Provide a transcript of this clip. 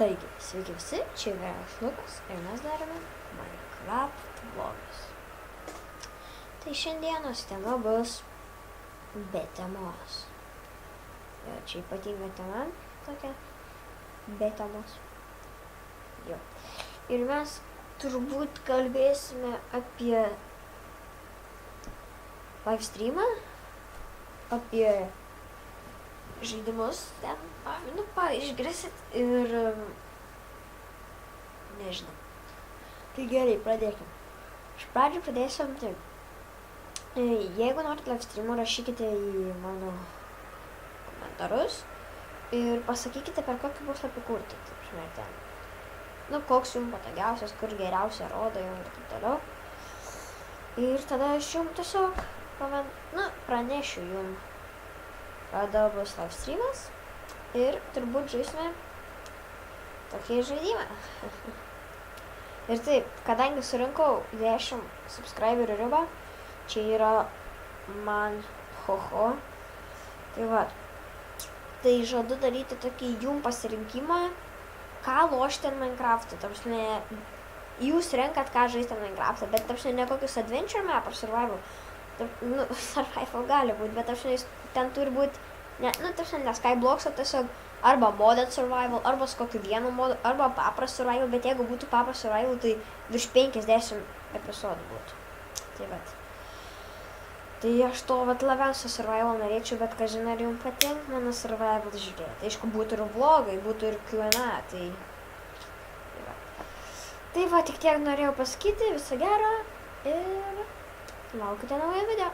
Taigi, sveiki visi, čia yra aš Lukas ir mes darome Minecraft vlogus. Tai šiandienos tema bus be temos. Čia ypatinga tema tokia, be temos. Jo. Ir mes turbūt kalbėsime apie live streamą, apie žaidimus ten, išgirsit ir nežinau. Tai gerai, pradėkim. Iš pradžių pradėsim taip. Jeigu norit live streamų, rašykite į mano komentarus ir pasakykite, per kokį puslapį kurti. Taip, žinai, ten. Koks jums patogiausias, kur geriausia rodo ir taip toliau. Ir tada aš jums tiesiog pranešiu jums, kada bus live streamas ir turbūt žaisime tokį žaidimą. Ir taip, kadangi surinkau 10 subscriberių ribą, čia yra man hoho. Tai va, tai žadu daryti tokį jum pasirinkimą, ką lošti ant Minecraft'o. Tarpsime, jūs renkat, ką žaisti ant Minecraft'o, bet tarpsime, ne kokius adventure map ar survival. Survival gali būti, bet ten turi būti, ne Skybloks, o tiesiog arba modded survival, arba su kokiu vienu modu, arba papras survival, bet jeigu būtų papras survival, tai virš 50 epizodų būtų. Tai vat. Tai aš to labiausiai survival norėčiau, bet kažin ar jums patinka mano survival žiūrėti. Aišku, būtų ir vlogai, būtų ir Q&A, tai va. Tai va, tik tiek norėjau pasakyti, viso gero ir laukite naujo video.